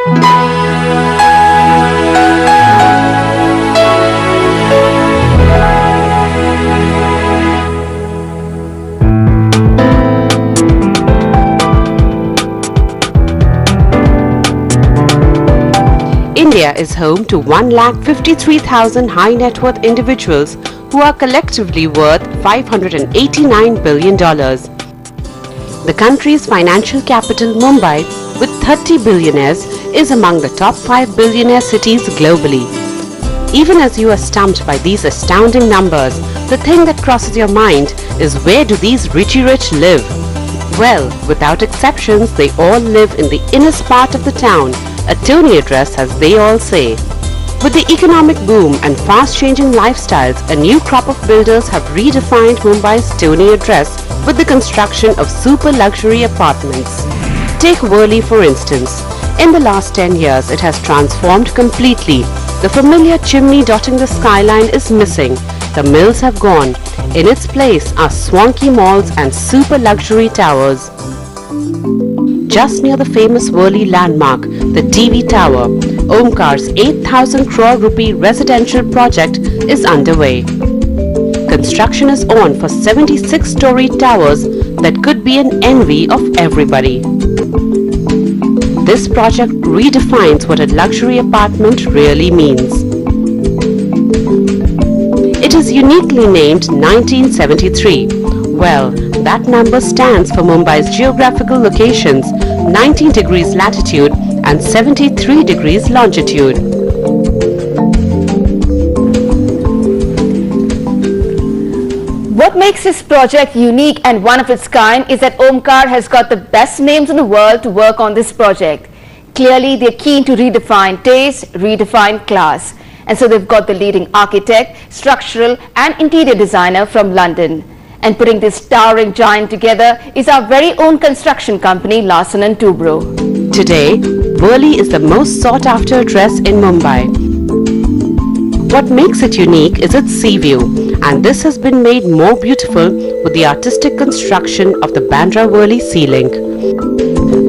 India is home to 1,53,000 high net worth individuals who are collectively worth $589 billion. The country's financial capital, Mumbai, with 30 billionaires, is among the top 5 billionaire cities globally. Even as you are stumped by these astounding numbers, the thing that crosses your mind is, where do these richy rich live? Well, without exceptions, they all live in the innerst part of the town, a Tony address as they all say. With the economic boom and fast-changing lifestyles, a new crop of builders have redefined Mumbai's Tony address with the construction of super luxury apartments. Take Worli for instance. In the last 10 years, it has transformed completely. The familiar chimney dotting the skyline is missing. The mills have gone. In its place are swanky malls and super luxury towers. Just near the famous Worli landmark, the TV Tower, Omkar's 8,000 crore rupee residential project is underway. Construction is on for 76-story towers that could be an envy of everybody. This project redefines what a luxury apartment really means. It is uniquely named 1973. Well, that number stands for Mumbai's geographical locations, 19 degrees latitude and 73 degrees longitude. What makes this project unique and one of its kind is that Omkar has got the best names in the world to work on this project. Clearly, they're keen to redefine taste, redefine class. And so they've got the leading architect, structural and interior designer from London. And putting this towering giant together is our very own construction company, Larsen & Toubro. Today, Worli is the most sought-after address in Mumbai. What makes it unique is its sea view, and this has been made more beautiful with the artistic construction of the Bandra Worli Sea Link.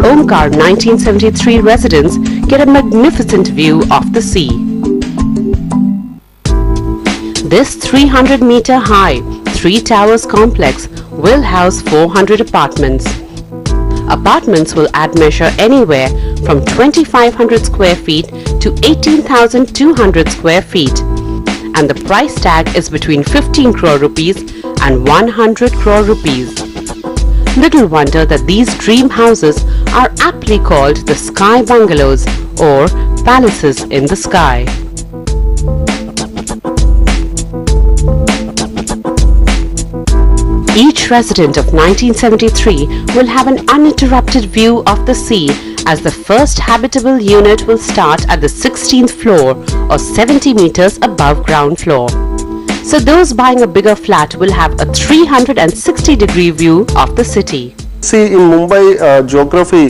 Omkar 1973 residents get a magnificent view of the sea. This 300-meter high, 3 towers complex will house 400 apartments. Apartments will add measure anywhere from 2,500 square feet to 18,200 square feet. And the price tag is between 15 crore rupees and 100 crore rupees. Little wonder that these dream houses are aptly called the Sky Bungalows or Palaces in the Sky. Each resident of 1973 will have an uninterrupted view of the sea, as the first habitable unit will start at the 16th floor or 70 meters above ground floor. So those buying a bigger flat will have a 360-degree view of the city. See, in Mumbai geography,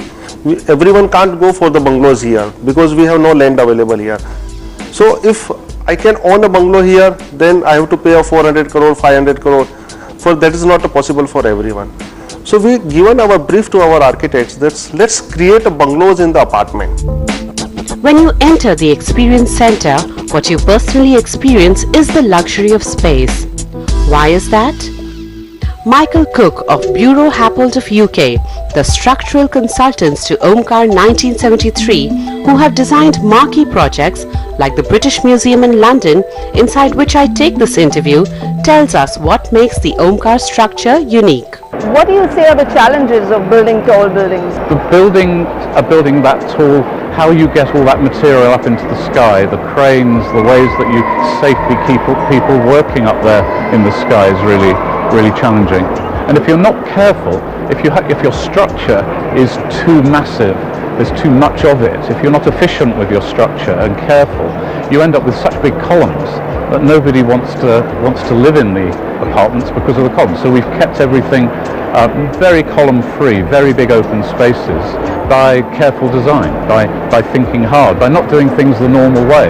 everyone can't go for the bungalows here because we have no land available here. So if I can own a bungalow here, then I have to pay a 400 crore, 500 crore. For that is not possible for everyone. So we given our brief to our architects that let's create a bungalows in the apartment. When you enter the Experience Center, what you personally experience is the luxury of space. Why is that? Michael Cook of Bureau Happold of UK, the structural consultants to Omkar 1973, who have designed marquee projects like the British Museum in London, inside which I take this interview, tells us what makes the Omkar structure unique. What do you say are the challenges of building tall buildings? A building that tall, how you get all that material up into the sky, the cranes, the ways that you safely keep people working up there in the sky is really challenging. And if you're not careful, if your structure is too massive, there's too much of it, if you're not efficient with your structure and careful, you end up with such big columns that nobody wants to live in the apartments because of the columns. So we've kept everything very column free, very big open spaces by careful design, by thinking hard, by not doing things the normal way.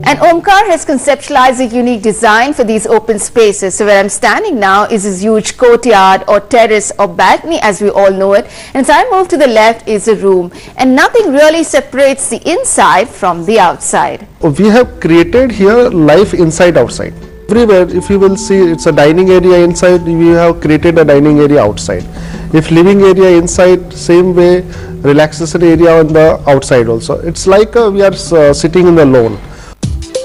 And Omkar has conceptualized a unique design for these open spaces. So where I'm standing now is this huge courtyard or terrace or balcony as we all know it. And as I move to the left is a room. And nothing really separates the inside from the outside. We have created here life inside outside. Everywhere, if you will see, it's a dining area inside, we have created a dining area outside. If living area inside, same way, relaxation area on the outside also. It's like we are sitting in the lawn.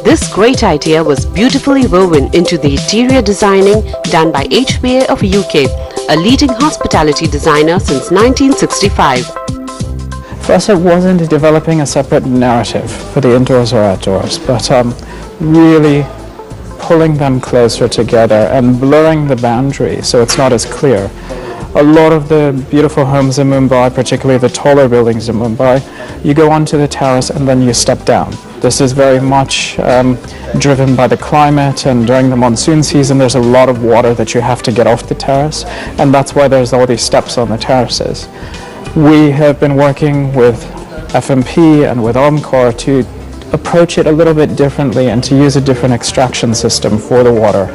This great idea was beautifully woven into the interior designing done by HBA of UK, a leading hospitality designer since 1965. For us, it wasn't developing a separate narrative for the indoors or outdoors, but really pulling them closer together and blurring the boundary so it's not as clear. A lot of the beautiful homes in Mumbai, particularly the taller buildings in Mumbai, you go onto the terrace and then you step down. This is very much driven by the climate, and during the monsoon season there's a lot of water that you have to get off the terrace, and that's why there's all these steps on the terraces. We have been working with FMP and with Omkar to approach it a little bit differently and to use a different extraction system for the water.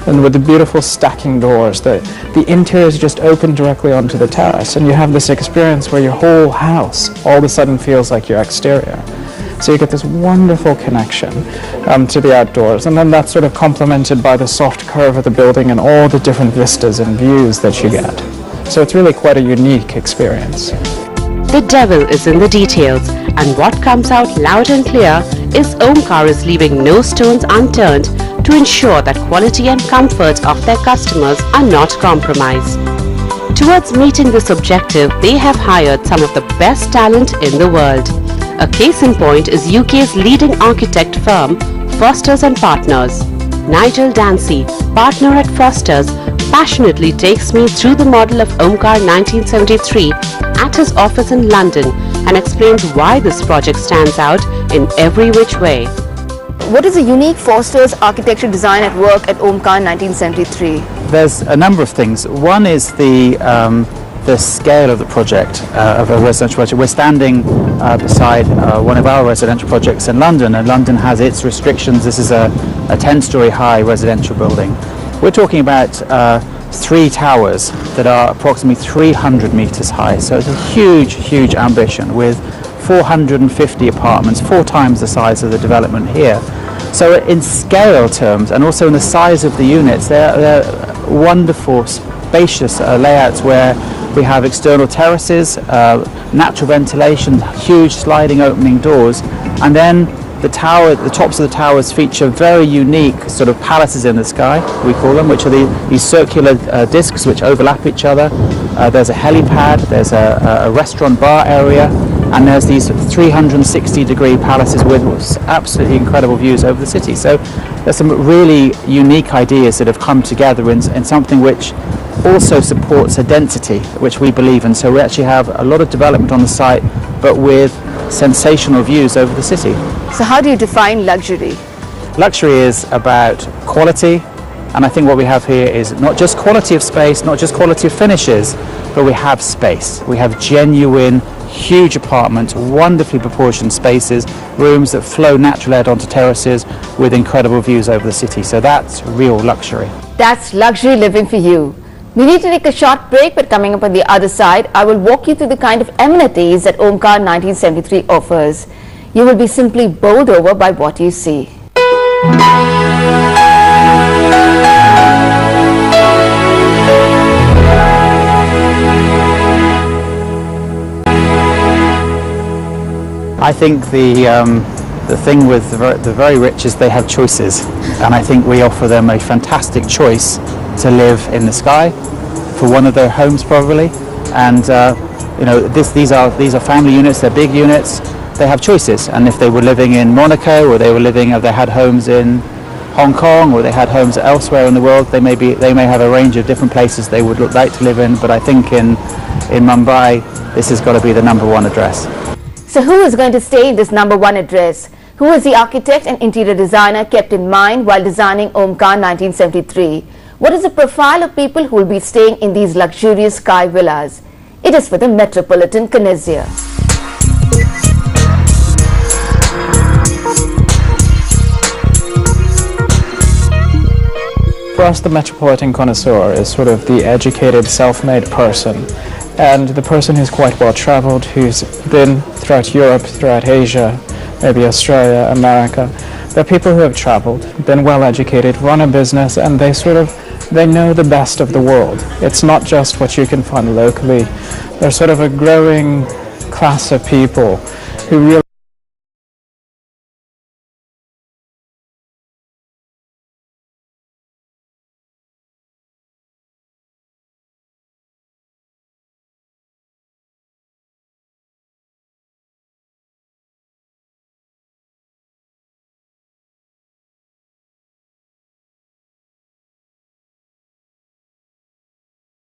And with the beautiful stacking doors, the interiors just open directly onto the terrace, and you have this experience where your whole house all of a sudden feels like your exterior. So you get this wonderful connection to the outdoors, and then that's sort of complemented by the soft curve of the building and all the different vistas and views that you get. So it's really quite a unique experience. The devil is in the details, and what comes out loud and clear is Omkar is leaving no stones unturned to ensure that quality and comfort of their customers are not compromised. Towards meeting this objective, they have hired some of the best talent in the world. A case in point is UK's leading architect firm, Fosters & Partners. Nigel Dancy, partner at Fosters, passionately takes me through the model of Omkar 1973 at his office in London and explains why this project stands out in every which way. What is a unique Foster's architecture design at work at Omkar 1973? There's a number of things. One is the scale of the project, of a residential project. We're standing beside one of our residential projects in London, and London has its restrictions. This is a 10-story high residential building. We're talking about 3 towers that are approximately 300 meters high. So it's a huge, huge ambition with 450 apartments, 4 times the size of the development here. So in scale terms, and also in the size of the units, they're wonderful, spacious layouts where we have external terraces, natural ventilation, huge sliding opening doors, and then the tops of the towers feature very unique sort of palaces in the sky, we call them, which are these circular discs which overlap each other. There's a helipad, there's a restaurant bar area, and there's these 360-degree palaces with absolutely incredible views over the city. So there's some really unique ideas that have come together in something which also supports a density which we believe in. So we actually have a lot of development on the site, but with sensational views over the city. So how do you define luxury? Luxury is about quality, and I think what we have here is not just quality of space, not just quality of finishes, but we have space. We have genuine, huge apartments, wonderfully proportioned spaces, rooms that flow natural air onto terraces with incredible views over the city. So that's real luxury. That's luxury living for you. We need to take a short break, but coming up on the other side, I will walk you through the kind of amenities that Omkar 1973 offers. You will be simply bowled over by what you see. I think the thing with the very rich is they have choices, and I think we offer them a fantastic choice to live in the sky for one of their homes probably, and you know, these are family units, they're big units, they have choices, and if they were living in Monaco, or they had homes in Hong Kong, or they had homes elsewhere in the world, they may have a range of different places they would like to live in, but I think in Mumbai this has got to be the #1 address. So who is going to stay in this #1 address? Who is the architect and interior designer kept in mind while designing Omkar 1973? What is the profile of people who will be staying in these luxurious sky villas? It is for the metropolitan connoisseur. For us, the metropolitan connoisseur is sort of the educated, self-made person, and the person who's quite well traveled, who's been throughout Europe, throughout Asia, maybe Australia, America. They're people who have traveled, been well educated, run a business, and they know the best of the world. It's not just what you can find locally. There's sort of a growing class of people who really